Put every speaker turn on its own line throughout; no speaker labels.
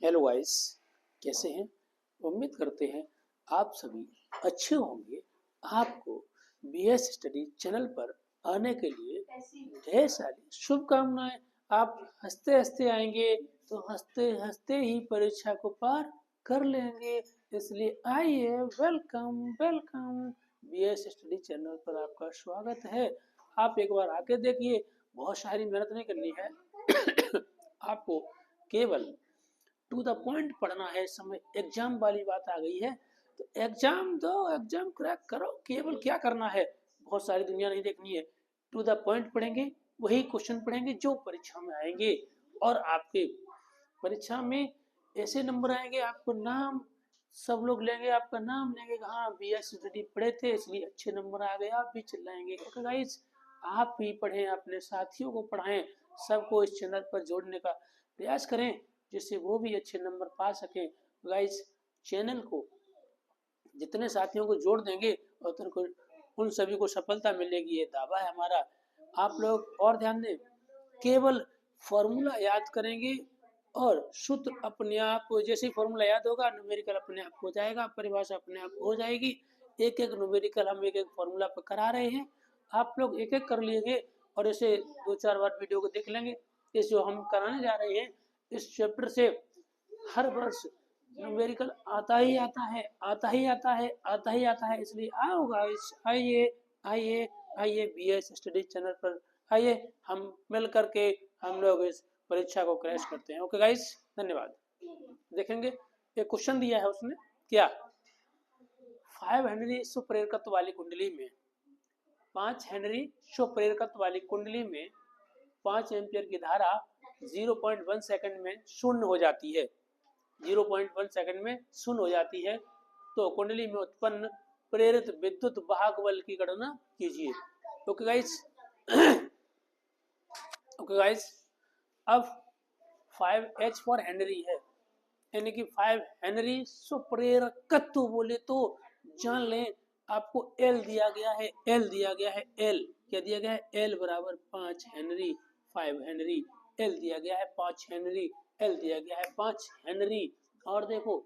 Hello guys, कैसे हैं? उम्मीद करते हैं आप सभी अच्छे होंगे। आपको बीएस स्टडी चैनल पर आने के लिए ढेर सारी शुभकामनाएं। आप हंसते हंसते आएंगे तो हंसते हंसते ही परीक्षा को पार कर लेंगे। इसलिए आइए, welcome welcome. BS study channel पर आपका स्वागत है। आप एक बार आके देखिए, बहुत सारी मेहनत नहीं करनी है। आपको केवल टू द पॉइंट पढ़ना है। समय एग्जाम वाली बात आ गई है तो एग्जाम दो, एग्जाम क्रैक करो। केवल क्या करना है, बहुत सारी दुनिया नहीं देखनी है। टू द पॉइंट पढ़ेंगे, वही क्वेश्चन पढ़ेंगे जो परीक्षा में आएंगे। और आपके परीक्षा में ऐसे नंबर आएंगे, आपको नाम सब लोग लेंगे, आपका नाम लेंगे, हाँ बीएस स्टडी पढ़े थे इसलिए अच्छे नंबर आ गए। आप भी चिल्लाएंगे। ओके गाइस, आप भी पढ़ें, अपने साथियों को पढ़ाएं, सबको इस चैनल पर जोड़ने का प्रयास करें जिससे वो भी अच्छे नंबर पा सकें। गाइस, चैनल को जितने साथियों को जोड़ देंगे उन सभी को सफलता मिलेगी, ये दावा है हमारा। आप लोग और ध्यान दें, केवल फॉर्मूला याद करेंगे और सूत्र अपने आप, जैसे ही फॉर्मूला याद होगा न्यूमेरिकल अपने आप हो जाएगा, परिभाषा अपने आप हो जाएगी। एक एक न्यूमेरिकल हम एक एक फॉर्मूला पर करा रहे हैं, आप लोग एक एक कर लेंगे और ऐसे दो चार बार वीडियो को देख लेंगे। इस जो हम कराने जा रहे हैं इस चैप्टर से हर वर्ष न्यूमेरिकल आता ही आता है, आता ही आता है, आता ही आता है। इसलिए आओ गाइस, आइए आइए आइए बीएस स्टडी चैनल पर आइए, हम मिल करके हम लोग इस परीक्षा को क्रैश करते हैं। ओके गाइस, धन्यवाद। देखेंगे एक क्वेश्चन दिया है उसने, क्या 5 हेनरी सुप्रेरकत्व वाली कुंडली में 5 हेनरी सुप्रेरकत्व वाली कुंडली में 5 एम्पियर की धारा 0.1 सेकंड में शून्य हो जाती है। 0.1 सेकंड में शून्य हो जाती है तो कुंडली में उत्पन्न प्रेरित विद्युत वाहक बल की गणना कीजिए। ओके गाइस, ओके गाइस, अब 5H फॉर हेनरी है, यानी कि 5 हेनरी सुप्रेरकत्व बोले तो जान लें आपको एल दिया गया है, एल दिया गया है, एल क्या दिया गया है, एल बराबर 5 हेनरी, 5 हेनरी, एल दिया गया है 5 हेनरी, एल दिया गया है 5 हेनरी। और देखो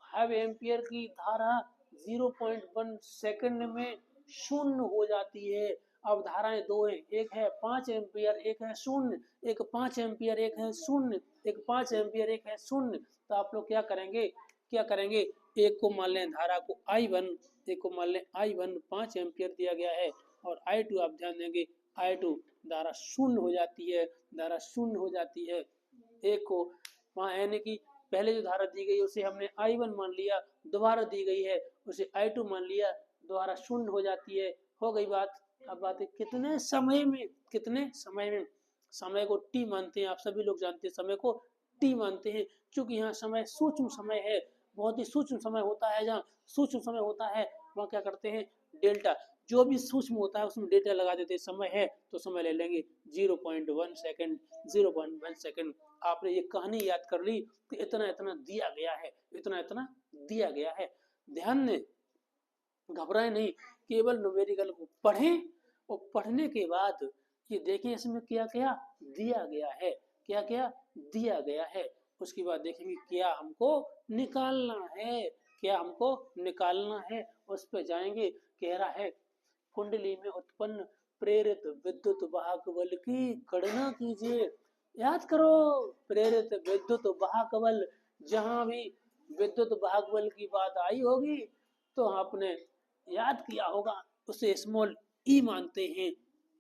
5 एम्पियर की धारा 0.1 सेकंड में शून्य हो जाती है। अब धाराएं दो हैं, एक है 5 एम्पियर, एक है शून्य, एक 5 एम्पियर, एक है शून्य, एक 5 एम्पियर, एक है शून्य। तो आप लोग क्या करेंगे, क्या करेंगे, एक को मान लें धारा को I1, एक को मान लें I1 5 एम्पियर दिया गया है, और I2 आप ध्यान देंगे I2 धारा शून्य हो जाती है, धारा शून्य हो जाती है। एक को वहाँ यानी कि पहले जो धारा दी गई उसे हमने I1 मान लिया, दोबारा दी गई है उसे I2 मान लिया, दोबारा शून्य हो जाती है। हो गई बात। अब बात है कितने समय में, कितने समय में, समय को टी मानते हैं, आप सभी लोग जानते हैं समय को टी मानते हैं। क्योंकि यहाँ समय सूक्ष्म समय है, बहुत ही सूक्ष्म समय होता है। जहाँ सूक्ष्म समय होता है वहाँ क्या करते हैं, डेल्टा, जो भी सूक्ष्म होता है उसमें डेल्टा लगा देते हैं। समय है तो समय ले लेंगे 0.1 सेकंड, 0.1 सेकंड। आपने ये कहानी याद कर ली कि इतना इतना दिया गया है, इतना इतना दिया गया है। ध्यान दें, घबराएं नहीं, केवल न्यूमेरिकल को पढ़ें और पढ़ने के बाद ये देखें इसमें क्या क्या दिया गया है, क्या क्या दिया गया है। उसके बाद देखेंगे क्या हमको निकालना है, क्या हमको निकालना है। उस पर जाएंगे, कह रहा है कुंडली में उत्पन्न प्रेरित विद्युत वाहक बल की गणना कीजिए। याद करो, प्रेरित विद्युत वाहक बल, जहां भी विद्युत वाहक बल की बात आई होगी तो आपने याद किया होगा उसे स्मॉल ई मानते हैं।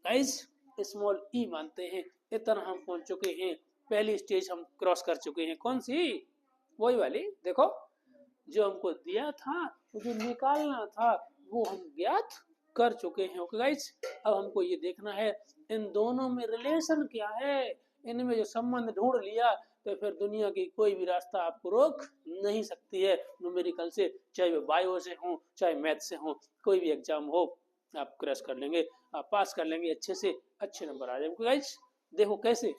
गाइस, स्मॉल ई मानते हैं। इतना हम पहुंच चुके हैं, पहली स्टेज हम क्रॉस कर चुके हैं। कौन सी, वही वाली, देखो जो हमको दिया था, जो निकालना था वो हम ज्ञात कर चुके हैं। ओके गाइस, अब हमको ये देखना है इन दोनों में रिलेशन क्या है। इनमें जो संबंध ढूंढ लिया तो फिर दुनिया की कोई भी रास्ता आपको रोक नहीं सकती है न्यूमेरिकल से, चाहे वो बायो से हो चाहे मैथ से हो, कोई भी एग्जाम हो आप क्रैश कर लेंगे, आप पास कर लेंगे अच्छे से, अच्छे नंबर आ जाएंगे। गाइस देखो कैसे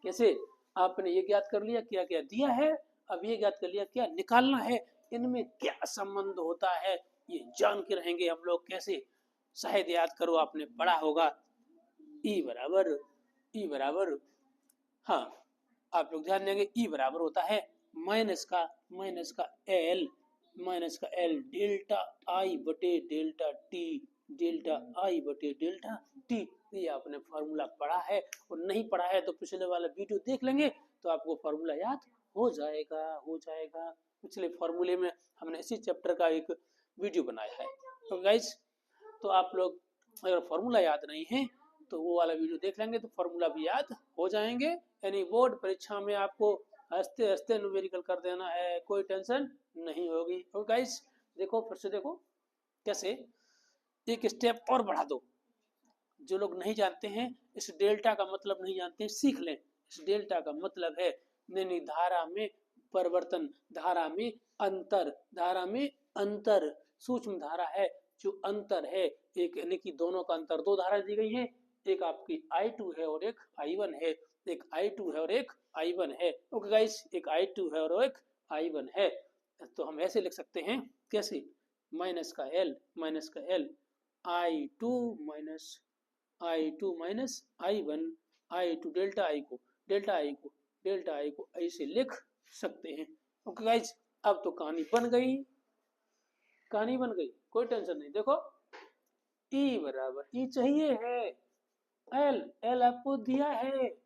कैसे आपने ये ज्ञात कर लिया क्या क्या दिया है, अब ये ज्ञात कर लिया क्या निकालना है, इनमें क्या संबंध होता है ये जान के रहेंगे हम लोग। कैसे, शायद याद करो आपने पढ़ा होगा ई बराबर, हाँ आप लोग ध्यान देंगे ई बराबर होता है माइनस का एल डेल्टा आई बटे डेल्टा टी। ये आपने फॉर्मूला पढ़ा है, और नहीं पढ़ा है तो पिछले वाला वीडियो देख लेंगे तो आपको फॉर्मूला याद हो जाएगा। पिछले फॉर्मूले में हमने इसी चैप्टर का एक वीडियो बनाया है। तो गाइस, तो आप लोग अगर फॉर्मूला याद नहीं है तो वो वाला वीडियो देख लेंगे तो फॉर्मूला भी याद हो जाएंगे। यानी बोर्ड परीक्षा में आपको हंसते हंसते न्यूमेरिकल कर देना है, कोई टेंशन नहीं होगी। तो गाइस देखो, फिर से देखो कैसे, एक स्टेप और बढ़ा दो। जो लोग नहीं जानते हैं, इस डेल्टा का मतलब नहीं जानते हैं, सीख लें। इस डेल्टा का मतलब है यानी धारा में परिवर्तन, धारा में अंतर, सूक्ष्म धारा है जो अंतर है एक, यानी कि दोनों का अंतर, दो धारा दी गई है, एक आपकी I2 है और एक I1 है, एक I2 है और एक I1 है। ओके गाइस, एक I2 है और एक I1 है। तो हम ऐसे लिख सकते हैं, कैसे, माइनस का L I2 minus I1, I2 delta I को ऐसे लिख सकते हैं। ओके गाइस, अब तो कहानी बन गई, कोई टेंशन नहीं। देखो E बराबर, E चाहिए है, L आपको दिया है,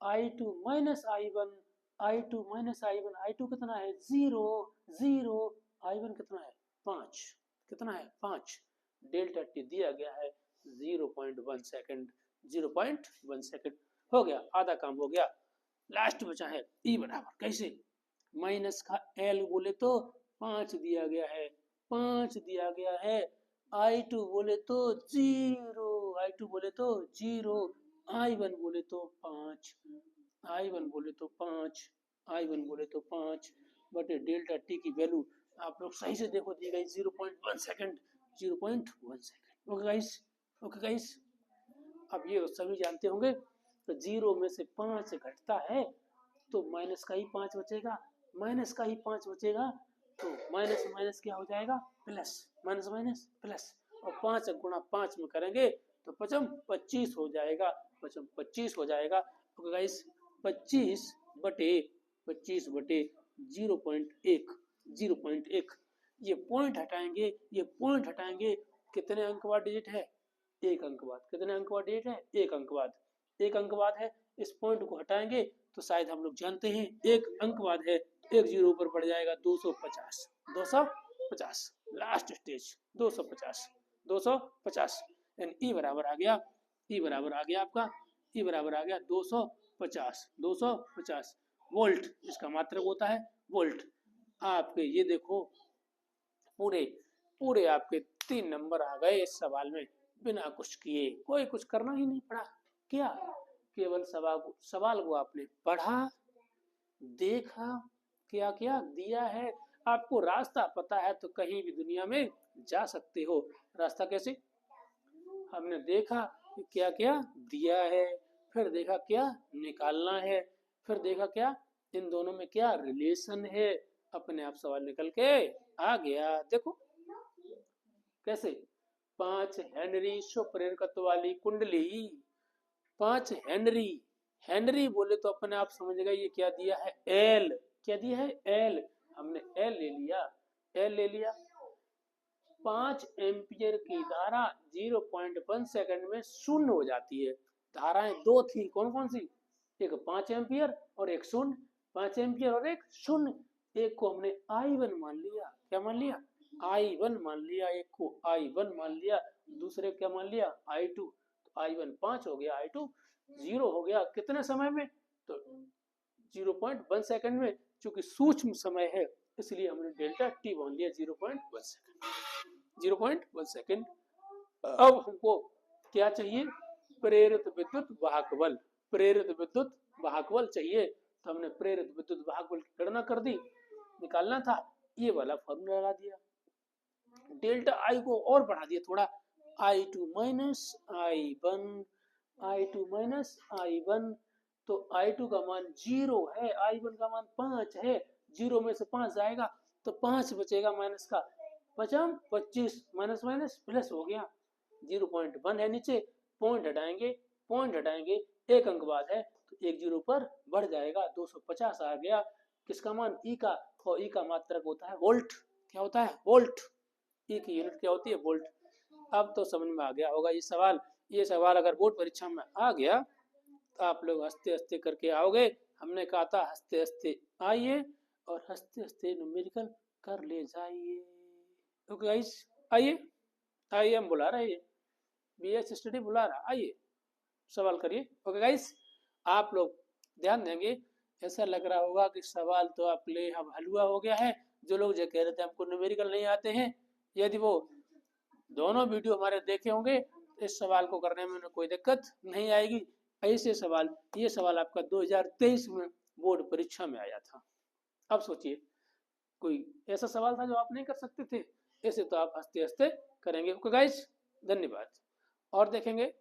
I2 माइनस I1, I2 कितना है, 0, I1 कितना है, 5, डेल्टा टी दिया गया है 0.1 सेकंड, 0.1 सेकंड हो गया, आधा काम हो गया। लास्ट बचा है E बराबर, कैसे, माइनस का L बोले तो 5 दिया गया है, I2 बोले तो 0, I1 बोले तो 5, बटे डेल्टा टी की वैल्यू आप लोग सही से देखो, दी गई 0.1 सेकंड। ओके गाइस, अब ये सभी जानते होंगे, तो 0 में से 5 घटता है तो माइनस का ही 5 बचेगा, तो माइनस माइनस क्या हो जाएगा, प्लस, माइनस प्लस, और 5 गुणा 5 में करेंगे तो 25 हो जाएगा, 25 हो जाएगा। तो गाइस 25 बटे 0.1, ये पॉइंट हटाएंगे, कितने अंक बाद डिजिट है, एक अंक बाद, कितने अंक बाद डिजिट है, एक अंक बाद है। इस पॉइंट को हटाएंगे तो शायद हम लोग जानते हैं एक अंक बाद है, एक जीरो ऊपर बढ़ जाएगा, 250, लास्ट स्टेज 250, यानी ई बराबर आ गया आपका, 250 वोल्ट, इसका मात्रक होता है वोल्ट। आपके ये देखो पूरे आपके 3 नंबर आ गए इस सवाल में, बिना कुछ किए, कोई कुछ करना ही नहीं पड़ा। क्या, केवल सवाल को आपने पढ़ा, देखा, क्या दिया है, आपको रास्ता पता है तो कहीं भी दुनिया में जा सकते हो। रास्ता कैसे, हमने देखा कि क्या दिया है, फिर देखा क्या निकालना है, फिर देखा क्या इन दोनों में क्या रिलेशन है, अपने आप सवाल निकल के आ गया। देखो कैसे, 5 हेनरी स्वप्रेरकत्व वाली कुंडली, 5 हेनरी बोले तो अपने आप समझ गए ये क्या दिया है, एल, हमने एल ले लिया। 5 एम्पियर की धारा 0.1 सेकंड में शून्य हो जाती है। धाराएं दो थी, कौन सी, एक 5 एम्पियर और एक शून्य, 5 एम्पियर और एक शून्य। एक को हमने I1 मान लिया, क्या मान लिया, I1 मान लिया, एक को I1 मान लिया, दूसरे क्या मान लिया, I2। तो I1 5 हो गया, I2 0 हो गया, कितने समय में, तो 0.1 सेकंड में। चूंकि सूक्ष्म समय है इसलिए हमने डेल्टा टी मान लिया 0.1 सेकंड। अब हमको क्या चाहिए, प्रेरित विद्युत वाहक बल चाहिए, तो हमने प्रेरित विद्युत वाहक बल की गणना कर दी, निकालना था, ये वाला फॉर्मूला लगा दिया, डेल्टा आई को और बढ़ा दिया थोड़ा, I2 माइनस I1, तो I2 का मान 0 है, I1 का मान 5 है, 0 में से 5 जाएगा तो 5 बचेगा, माइनस का 25, माइनस प्लस हो गया, 0.1 है नीचे, पॉइंट हटाएंगे, एक अंक बाद है तो एक जीरो पर बढ़ जाएगा, 250 आ गया। किसका मान? ई का, और ई का मात्रक होता है वोल्ट। क्या होता है? वोल्ट। ई की यूनिट क्या होती है? वोल्ट। अब तो समझ में आ गया होगा ये सवाल। ये सवाल अगर बोर्ड परीक्षा में आ गया तो आप लोग हंसते हंसते करके आओगे। हमने कहा था हंसते हंसते आइए और हंसते हंसते न्यूमेरिकल कर ले जाइए। ओके गाइस, आइए आइए, हम बुला रहे हैं, बीएस स्टडी बुला रहा, आइए सवाल करिए। ओके गाइस, आप लोग ध्यान देंगे। ऐसा लग रहा होगा कि सवाल तो आप ले हम हलवा हो गया है। जो लोग जो कह रहे थे हमको न्यूमेरिकल नहीं आते हैं, यदि वो दोनों वीडियो हमारे देखे होंगे, इस सवाल को करने में कोई दिक्कत नहीं आएगी। ऐसे सवाल, ये सवाल आपका 2023 में बोर्ड परीक्षा में आया था। अब सोचिए, कोई ऐसा सवाल था जो आप नहीं कर सकते थे? ऐसे तो आप हंसते हंसते करेंगे। ओके गाइस, धन्यवाद। और देखेंगे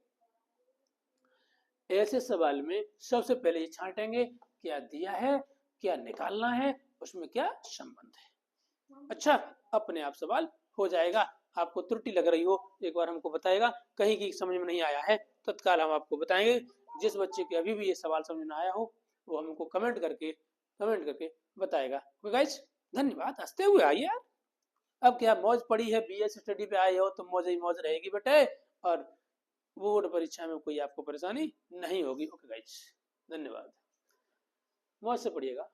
ऐसे सवाल में सबसे पहले ये छांटेंगे क्या दिया है, क्या निकालना है, उसमें क्या संबंध है। अच्छा, अपने आप सवाल हो जाएगा। आपको त्रुटि लग रही हो, एक बार हमको बताएगा। कहीं की समझ में नहीं आया है, तत्काल हम आपको बताएंगे। जिस बच्चे के अभी भी ये सवाल समझ में आया हो, वो हमको कमेंट करके बताएगा। तो गाइस, धन्यवाद। हंसते हुए आइए यार। अब क्या मौज पड़ी है, बीएस स्टडी पे आए हो तो मौज ही मौज रहेगी बेटे, और बोर्ड परीक्षा में कोई आपको परेशानी नहीं होगी। ओके गाइस, धन्यवाद। मौज से पढ़िएगा।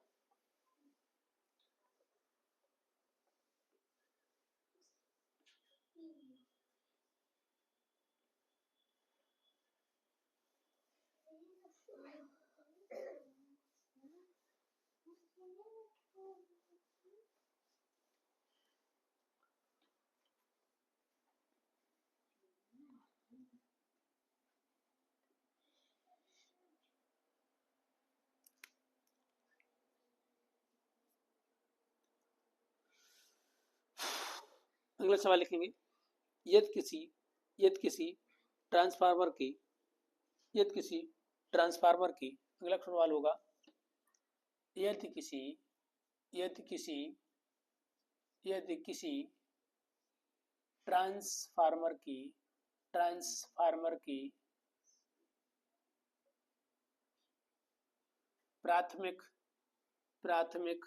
अगला सवाल लिखेंगे। यदि किसी ट्रांसफार्मर की यदि किसी ट्रांसफार्मर की अगला सवाल होगा। यदि किसी यदि किसी यदि किसी ट्रांसफार्मर की प्राथमिक प्राथमिक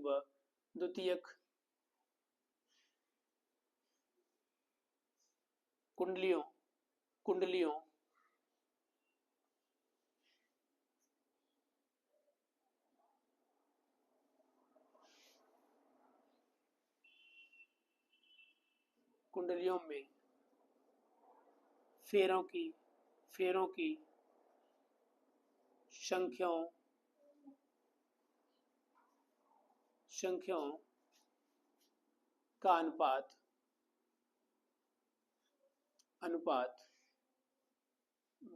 व द्वितीयक कुंडलियों कुंडलियों कुंडलियों में फेरों की संख्याओं का अनुपात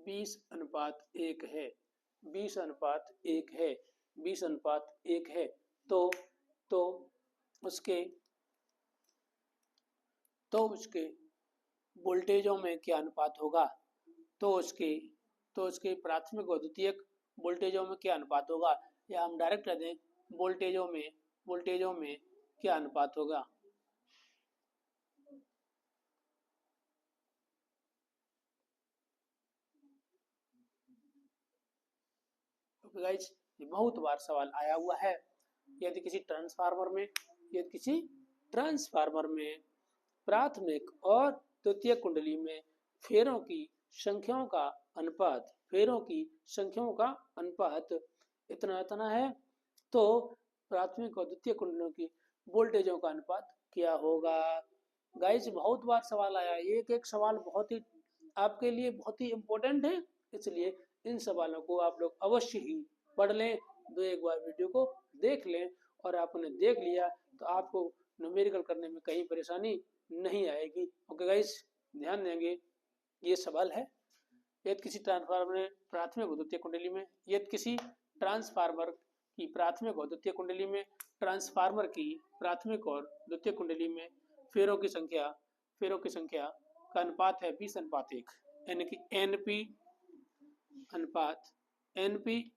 20:1 है। 20:1 है। 20:1 है। तो तो उसके वोल्टेजों में क्या अनुपात होगा? तो उसके प्राथमिक और द्वितीयक वोल्टेजों में क्या अनुपात होगा? या हम डायरेक्ट कह दें, वोल्टेजों में क्या अनुपात होगा? तो गाइस, ये बहुत बार सवाल आया हुआ है। यदि किसी ट्रांसफार्मर में प्राथमिक और द्वितीयक कुंडली में फेरों की संख्याओं का अनुपात इतना इतना है, तो प्राथमिक और द्वितीय कुंडलियों की वोल्टेजों का अनुपात क्या होगा? गाइस, बहुत बार सवाल आया। एक एक सवाल बहुत ही आपके लिए बहुत ही इम्पोर्टेंट है, इसलिए इन सवालों को आप लोग अवश्य ही पढ़ लें। एक बार वीडियो को देख लें, और आपने देख लिया तो आपको न्यूमेरिकल करने में कहीं परेशानी नहीं आएगी। ओके गाइस, ध्यान देंगे। ये सवाल है, यदि किसी ट्रांसफार्मर में प्राथमिक और द्वितीय कुंडली में यदि किसी ट्रांसफार्मर की प्राथमिक और द्वितीय कुंडली में ट्रांसफार्मर की प्राथमिक और द्वितीय कुंडली में फेरों की संख्या का अनुपात है 20:1, यानी कि एनपी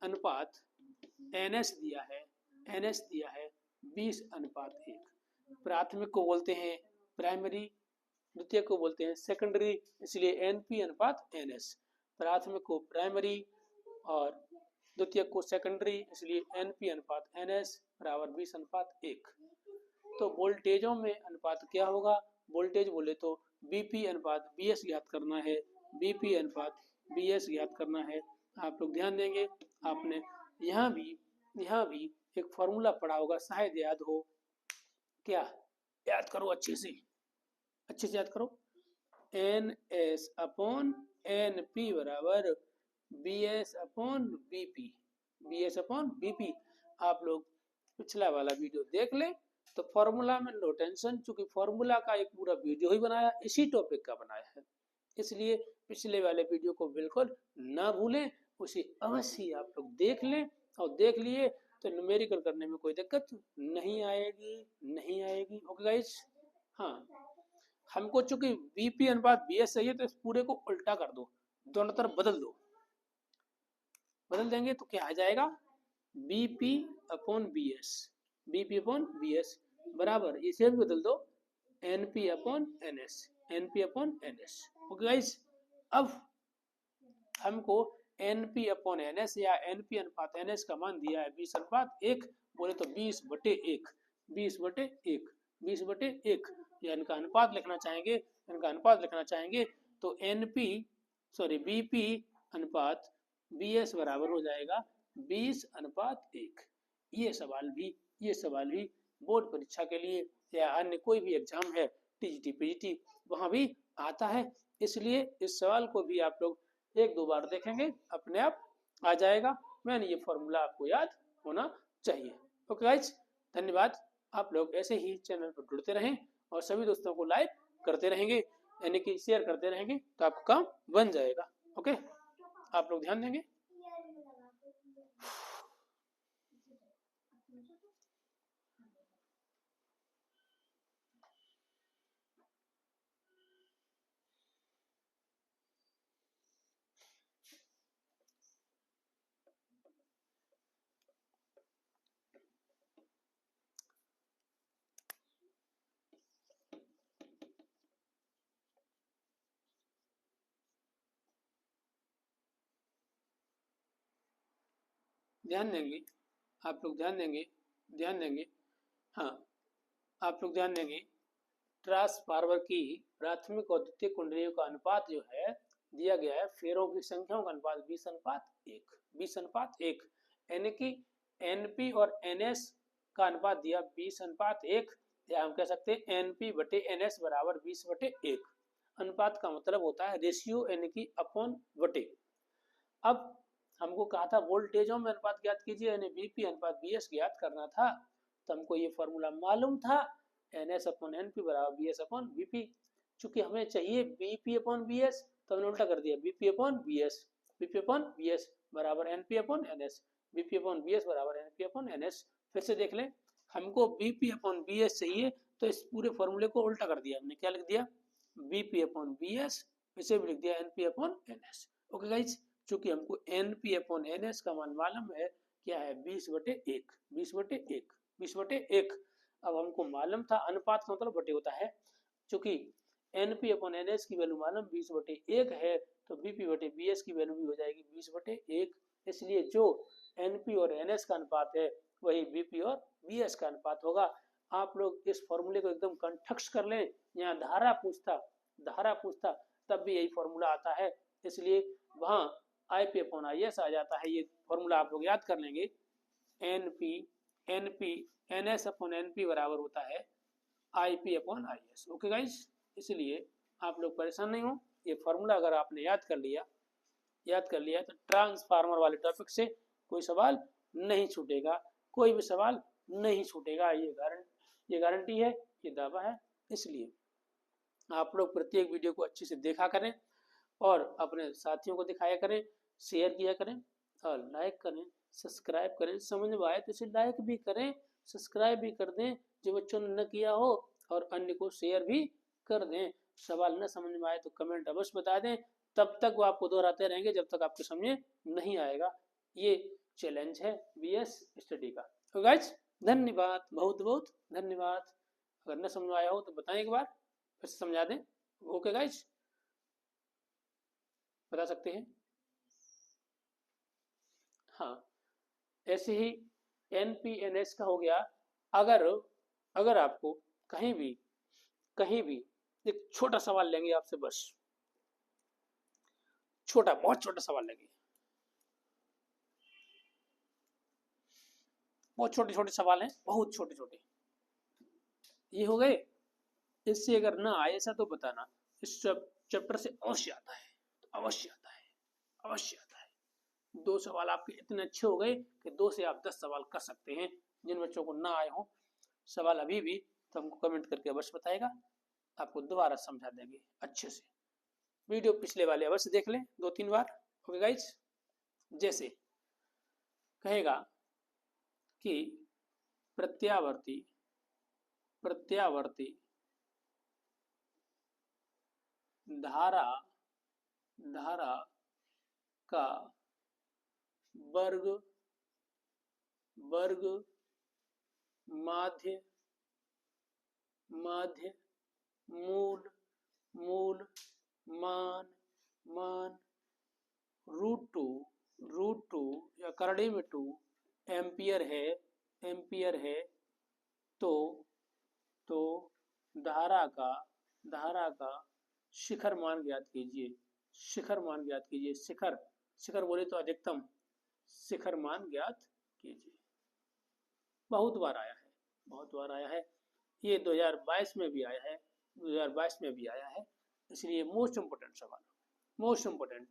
अनुपात एनएस दिया है 20:1। प्राथमिक को बोलते हैं प्राइमरी द्वितीय को बोलते हैं सेकेंडरी, इसलिए एनपी अनुपात एनएस। प्राथमिक को प्राइमरी और द्वितीय को सेकेंडरी, इसलिए एनपी अनुपात एनएस बराबर 20 अनुपात 1। तो वोल्टेजों में अनुपात क्या होगा? वोल्टेज बोले तो बीपी अनुपात बीएस ज्ञात करना है, बीपी अनुपात बीएस ज्ञात करना है। आप लोग ध्यान देंगे, आपने यहाँ भी एक फॉर्मूला पढ़ा होगा, शायद याद हो। क्या याद करो, अच्छे से याद करो। N S upon N P बराबर B S upon BP, B S upon BP. आप लोग पिछला वाला वीडियो देख लें तो फॉर्मूला में नो टेंशन, चूंकि फॉर्मूला का एक पूरा वीडियो ही बनाया, इसी टॉपिक का बनाया है, इसलिए पिछले वाले वीडियो को बिल्कुल ना भूलें, उसे अवश्य आप लोग देख लें। और देख लिए तो न्यूमेरिकल करने में कोई दिक्कत नहीं आएगी। ओके गाइस, हाँ, हमको चूंकि बीपी अनुपात बीएस चाहिए तो इस पूरे को उल्टा कर दो, दोनों तरफ बदल दो। बदल देंगे तो क्या आ जाएगा? BP upon BS, BP upon BS बराबर, इसे भी बदल दो, NP upon NS, NP upon NS. Okay guys, अब हमको एनपी अपॉन एनएस या एनपी अनुपात एनएस का मान दिया है 20 अनुपात 1, बोले तो 20/1, 20/1, 20/1 या इनका अनुपात लिखना चाहेंगे, तो एनपी बीपी अनुपात बीएस बराबर हो जाएगा 20 अनुपात 1। ये सवाल भी बोर्ड परीक्षा के लिए या अन्य कोई भी एग्जाम है, टीजीटी पीजीटी, वहां भी आता है, इसलिए इस सवाल को भी आप लोग 1-2 बार देखेंगे, अपने आप आ जाएगा। मैंने ये फॉर्मूला आपको याद होना चाहिए। ओके गाइस, धन्यवाद। आप लोग ऐसे ही चैनल पर जुड़ते रहें और सभी दोस्तों को लाइक करते रहेंगे, यानी कि शेयर करते रहेंगे, तो आपका काम बन जाएगा। ओके, आप लोग ध्यान देंगे। ध्यान देंगे, आप लोग ध्यान देंगे, हाँ, आप लोग ध्यान देंगे। ट्रांसफार्मर की प्राथमिक और द्वितीय कुंडलियों का अनुपात जो है दिया गया है, फेरों की संख्याओं का अनुपात 20 अनुपात 1, 20 अनुपात 1, यानी कि एनपी और एनएस का अनुपात दिया 20 अनुपात 1, या हम कह सकते हैं एनपी बटे एनएस बराबर 20/1। अनुपात का मतलब होता है रेशियो, यानी कि अपॉन बटे। अब हमको कहा था वोल्टेजों में अनुपात ज्ञात कीजिए, यानी बीपी अनुपात बीएस ज्ञात करना था, तो हमको ये फॉर्मूला मालूम था, एनएस अपॉन एनपी बराबर बीएस अपॉन बीपी। चूंकि हमें चाहिए बीपी अपॉन बीएस, तो हमने उल्टा कर दिया, बीपी अपॉन बीएस बराबर NP upon NS, BP upon BS बराबर एनपी अपॉन एनएस। फिर से देख लें, हमको बीपी अपॉन बीएस चाहिए, तो इस पूरे फॉर्मूले को उल्टा कर दिया हमने, क्या लिख दिया? बीपी अपॉन बीएस, इसे भी लिख दिया NP upon NS. Okay guys, चूंकि हमको एनपी अपॉन एनएस का मान मालूम है, क्या है? 20/1, 20/1, 20/1। अब हमको मालूम था अनुपात का मतलब बटे होता है, चूंकि एनपी अपॉन एनएस की वैल्यू मालूम 20/1 है, तो बीपी बटे बीएस की वैल्यू भी हो जाएगी 20/1। इसलिए जो एनपी और एनएस का अनुपात है वही बीपी और बीएस का अनुपात होगा। आप लोग इस फॉर्मूले को एकदम कंठस्थ कर लें, यहाँ धारा पूछता तब भी यही फॉर्मूला आता है, इसलिए वहां आईपी अपॉन आईएस आ जाता है। ये फॉर्मूला आप लोग याद कर लेंगे, एनपी एनएस अपॉन एनपी बराबर होता है IP upon IS. Okay guys, इसलिए आप लोग परेशान नहीं हो, ये फॉर्मूला अगर आपने याद कर लिया तो ट्रांसफार्मर वाले टॉपिक से कोई सवाल नहीं छूटेगा, कोई भी सवाल नहीं छूटेगा, ये गारंटी है, ये दावा है। इसलिए आप लोग प्रत्येक वीडियो को अच्छे से देखा करें और अपने साथियों को दिखाया करें, शेयर किया करें और लाइक करें, सब्सक्राइब करें। समझ में आए तो इसे लाइक भी करें, सब्सक्राइब भी कर दें जो बच्चों ने न किया हो, और अन्य को शेयर भी कर दें। सवाल न समझ में आए तो कमेंट अवश्य बता दें, तब तक वो आपको दोहराते रहेंगे जब तक आपको समझ नहीं आएगा। ये चैलेंज है बीएस स्टडी का। तो गाइस, धन्यवाद, बहुत बहुत धन्यवाद। अगर न समझ में आया हो तो बताएं, एक बार फिर से समझा दें। ओके गाइज, बता सकते हैं। हाँ, ऐसे ही एनपीएनएस का हो गया। अगर अगर आपको कहीं भी एक छोटा सवाल लेंगे आपसे, बस छोटा, बहुत छोटा सवाल लेंगे, बहुत छोटे छोटे सवाल हैं, बहुत छोटे छोटे, ये हो गए। इससे अगर ना आए ऐसा तो बताना, इस चैप्टर से अवश्य आता है, अवश्य आता है, अवश्य आता है। 2 सवाल आपके इतने अच्छे हो गए कि 2 से आप 10 सवाल कर सकते हैं। जिन बच्चों को ना आए हो सवाल अभी भी, तो हमको कमेंट करके अवश्य बताएगा, आपको दोबारा समझा देंगे अच्छे से। वीडियो पिछले वाले अवश्य देख लें 2-3 बार। ओके गाइज, जैसे कहेगा कि प्रत्यावर्ती प्रत्यावर्ती धारा धारा का वर्ग माध्य मूल मान रूट टू या करड़े में 2 एम्पियर है, तो धारा का शिखर मान ज्ञात कीजिए। शिखर बोले तो अधिकतम शिखर मान ज्ञात कीजिए। बहुत बार आया है, ये 2022 में भी आया है, इसलिए मोस्ट इम्पोर्टेंट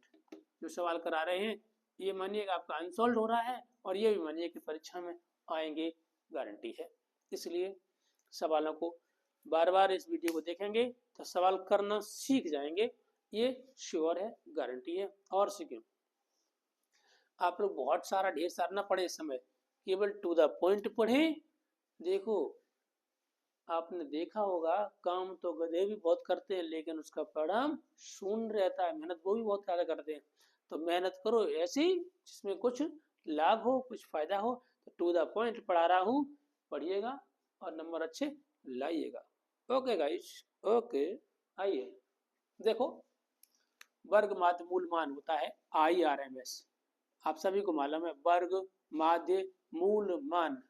जो सवाल करा रहे हैं, ये मानिएगा आपका अनसॉल्व हो रहा है, और ये भी मानिए कि परीक्षा में आएंगे, गारंटी है। इसलिए सवालों को बार बार इस वीडियो को देखेंगे तो सवाल करना सीख जाएंगे, ये श्योर है, गारंटी है। और सीखें, आप लोग बहुत सारा ढेर सारा ना पढ़े इस समय, केवल टू द पॉइंट पढ़ें। देखो, आपने देखा होगा काम तो गधे भी बहुत करते हैं, लेकिन उसका परिणाम शून्य रहता है। मेहनत वो भी बहुत ज्यादा करते हैं, तो मेहनत करो ऐसी जिसमें कुछ लाभ हो, कुछ फायदा हो। तो टू द पॉइंट पढ़ा रहा हूँ, पढ़िएगा और नंबर अच्छे लाइएगा। Okay guys, okay. आइए देखो, वर्ग माध्य मूल मान होता है IRMS। आप सभी को मालूम है, वर्ग माध्य मूल मान,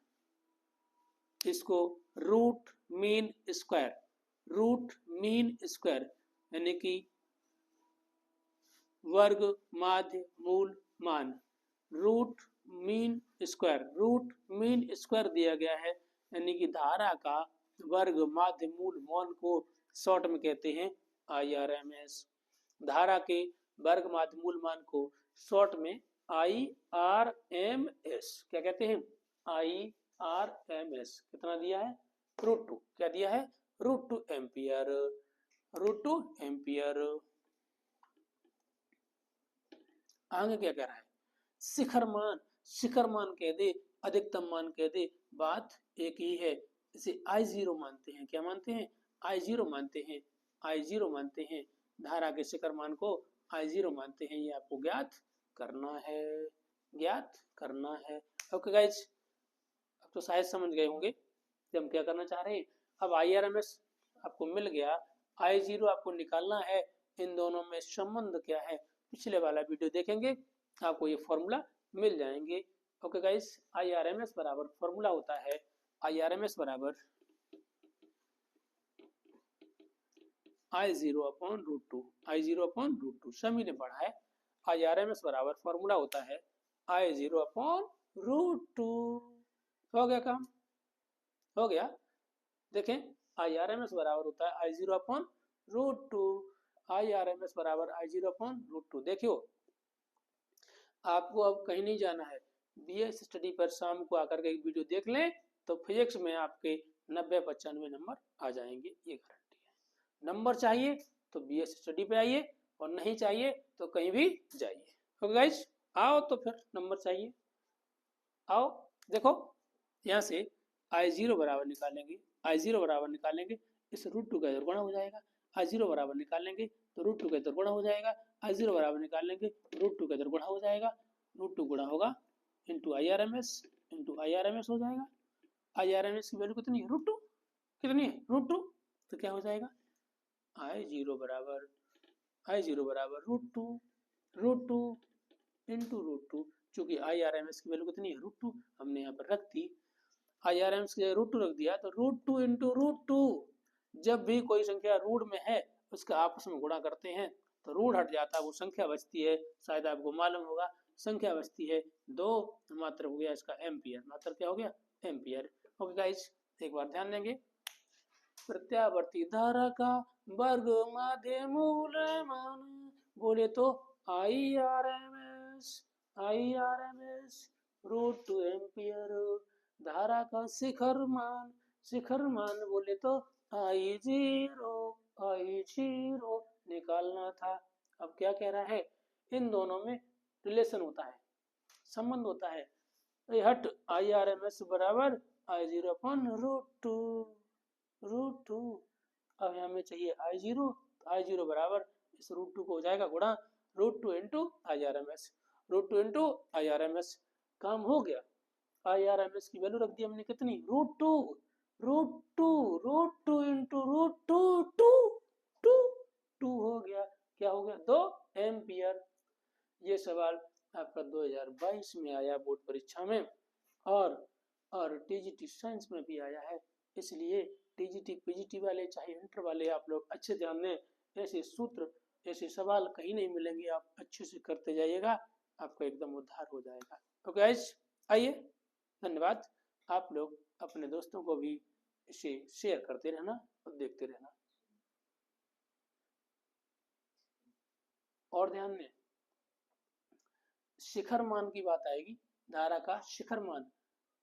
इसको रूट मीन स्क्वायर यानी कि वर्ग माध्य मूल मान, रूट मीन स्क्वायर दिया गया है, यानी कि धारा का वर्ग माध्य मूल मान को शॉर्ट में कहते हैं IRMS। धारा के वर्ग माध्य मूल मान को शॉर्ट में IRMS क्या कहते हैं, IRMS। कितना दिया है, √2। क्या दिया है, √2 एम्पियर। आगे क्या कह रहा है, शिखर मान कह दे, अधिकतम मान कह दे, बात एक ही है। इसे I0 मानते हैं। क्या मानते हैं, I0 मानते हैं। धारा के शिखर मान को I0 मानते हैं। ये आपको ज्ञात करना है। ओके गाइज, अब तो शायद समझ गए होंगे कि हम क्या करना चाह रहे हैं। अब IRMS आपको मिल गया, I0 आपको निकालना है। इन दोनों में संबंध क्या है, पिछले वाला वीडियो देखेंगे, आपको ये फॉर्मूला मिल जाएंगे। ओके गाइस, IRMS बराबर फॉर्मूला होता है, IRMS बराबर I0/√2। सभी ने पढ़ा है, IRMS बराबर फॉर्मूला होता है I0/√2। हो गया काम, हो गया। देखें, IRMS बराबर होता है I0/√2। IRMS बराबर I0/√2। देखियो, आपको अब कहीं नहीं जाना है, BS स्टडी पर शाम को आकर के एक वीडियो देख लें, तो फिजिक्स में आपके 90-95 नंबर आ जाएंगे, ये गारंटी है। नंबर चाहिए तो BS स्टडी पे आइए, और नहीं चाहिए तो कहीं भी जाइए। ओके गाइस, आओ तो फिर नंबर चाहिए, आओ। देखो, यहाँ से I0 बराबर निकालेंगे, इस √2 का इधर गुणा हो जाएगा। I0 बराबर निकालेंगे तो √2 का इधर गुणा हो जाएगा। I0 बराबर निकालेंगे √2 का इधर गुणा हो जाएगा। √2 गुणा होगा इंटू IRMS हो जाएगा। IRMS की वैल्यू कितनी है, √2। कितनी है, √2। तो क्या हो जाएगा, I0 बराबर root two into root two. चूंकि IRMS की वैल्यू कितनी है रूट 2, हमने यहाँ पर रख दी। IRMS की जगह रूट 2 रख दिया तो रूट 2 इंटू रूट 2। जब भी कोई संख्या रूट में है उसका आपस में गुणा करते हैं तो रूट हट जाता है, वो संख्या बचती है। शायद आपको मालूम होगा संख्या बचती है 2, मात्र हो गया इसका एम्पियर। मात्र क्या हो गया एम्पियर। ओके गाइस, एक बार ध्यान देंगे। प्रत्यावर्ती धारा का वर्ग माध्य मूल मान बोले तो I R M S root 2 ampere. धारा का शिखर मान बोले तो I0 निकालना था। अब क्या कह रहा है, इन दोनों में रिलेशन होता है, संबंध होता है। हट IRMS बराबर I0 अपन रूट टू। अब हमें चाहिए I0, तो I0 बराबर इस रूट 2 को हो जाएगा गुणा रूट 2 इंटू IRMS। काम हो गया। IRMS की वैल्यू रख दी हमने कितनी रूट टू इंटू टू हो गया। क्या हो गया 2 एम्पियर। ये सवाल आपका 2022 में आया बोर्ड परीक्षा में, और TGT साइंस में भी आया है। इसलिए TGT PGT वाले चाहे इंटर वाले आप लोग अच्छे ध्यान दें। ऐसे सूत्र ऐसे सवाल कहीं नहीं मिलेंगे, आप अच्छे से करते जाइएगा, आपका एकदम उद्धार हो जाएगा। ओके गाइस, आइए, धन्यवाद। आप लोग अपने दोस्तों को भी इसे शेयर करते रहना और देखते रहना। और ध्यान दें, शिखर मान की बात आएगी, धारा का शिखर मान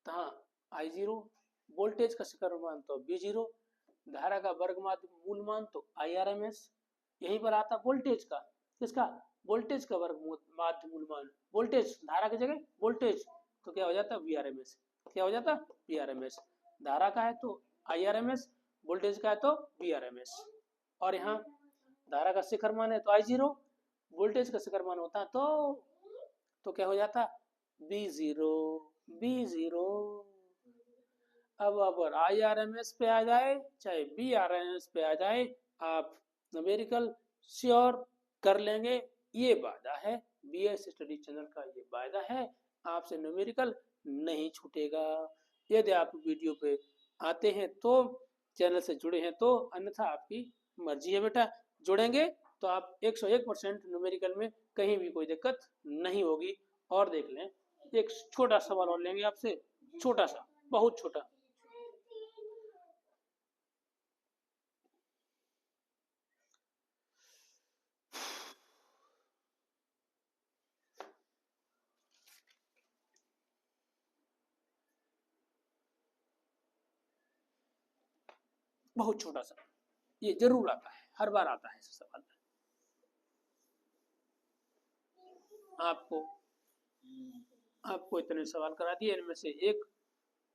तहाँ I0, वोल्टेज का शिखर मान तो V0, धारा का वर्ग माध्य मूल मान तो IRMS। यहीं पर आता वोल्टेज का, किसका वोल्टेज का वर्ग माध्य मूल मान, वोल्टेज धारा की जगह वोल्टेज, तो क्या हो जाता VRMS। क्या हो जाता VRMS। धारा का है तो IRMS, वोल्टेज का है तो VRMS। और यहाँ धारा का शिखर मान है तो I0, वोल्टेज का शिखर मान होता तो क्या हो जाता B0। अब अगर IRMS पे आ जाए चाहे VRMS पे आ जाए, आप न्यूमेरिकल श्योर कर लेंगे। ये वादा है, BS स्टडी चैनल का ये वादा है, आपसे न्यूमेरिकल नहीं छूटेगा। यदि आप वीडियो पे आते हैं तो, चैनल से जुड़े हैं तो, अन्यथा आपकी मर्जी है बेटा। जुड़ेंगे तो आप 101% न्यूमेरिकल में कहीं भी कोई दिक्कत नहीं होगी। और देख लें, एक छोटा सवाल और लेंगे आपसे, छोटा सा, बहुत छोटा। बहुत छोटा सा, ये जरूर आता है, हर बार आता है ऐसा सवाल। आपको इतने सवाल करा दिए, इनमें से एक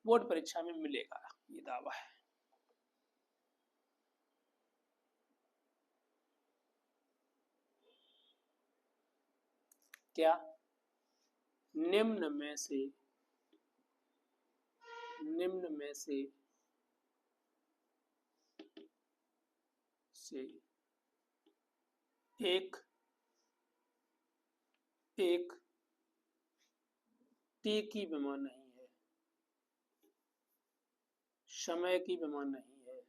बोर्ड परीक्षा में मिलेगा, ये दावा है। क्या निम्न में से एक t की विमान नहीं है, समय की विमान नहीं है,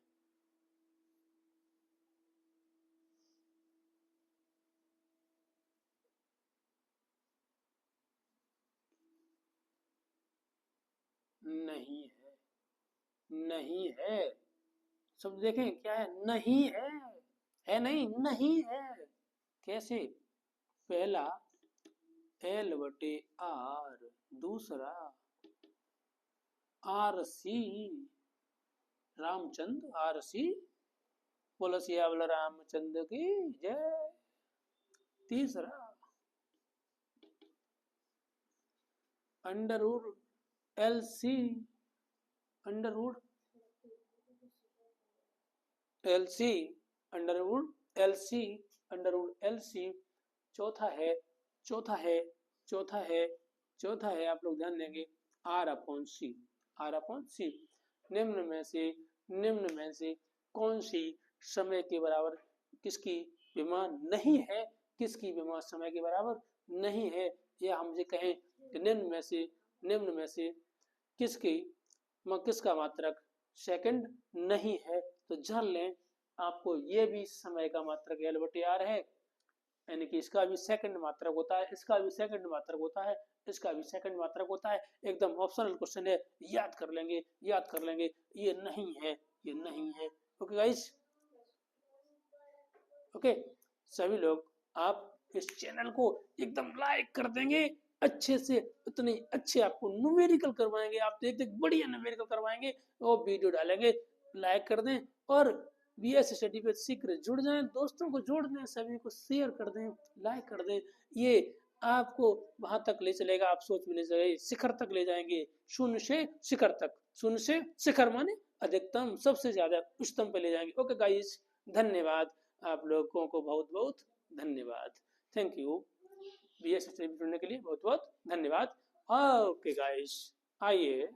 नहीं है। सब देखें क्या है, नहीं है नहीं, नहीं है। कैसे, पहला L/R, दूसरा RC, रामचंद्र RC, बोलो सियावल रामचंद्र की जय। तीसरा under root LC, under root LC, under root LC। चौथा है आप लोग ध्यान देंगे R/C। निम्न में से कौन सी समय के बराबर किसकी विमा नहीं है, किसकी विमा समय के बराबर नहीं है, या हम ये कहें कि निम्न में से किसका मात्रक सेकंड नहीं है। तो जान लें आपको ये भी समय का मात्रक L/R है, यानी कि इसका भी सेकंड मात्रक होता है, इसका भी सेकंड मात्रक होता है, इसका भी सेकंड मात्रक होता है। एकदम ऑप्शनल क्वेश्चन है, याद कर लेंगे, ये नहीं है, ये नहीं है। ओके गाइस, ओके सभी लोग आप इस चैनल को एकदम लाइक कर देंगे अच्छे से, इतने अच्छे आपको न्यूमेरिकल करवाएंगे, आप देख देख बढ़िया न्यूमेरिकल करवाएंगे और वीडियो डालेंगे। लाइक कर दें और बीएस स्टडी पे शीघ्र जुड़ जाएं, दोस्तों को जोड़ दें, सभी को शेयर कर दें, लाइक कर दें। ये आपको वहां तक ले चलेगा, आप सोच भी नहीं सके, शिखर तक ले जाएंगे, शून्य से शिखर तक। शून्य से शिखर माने अधिकतम, सबसे ज्यादा उच्चतम पे ले जाएंगे। ओके गाइस, धन्यवाद, आप लोगों को बहुत बहुत धन्यवाद। थैंक यू बीएस स्टडी जुड़ने के लिए बहुत बहुत धन्यवाद। ओके गाइस, आइए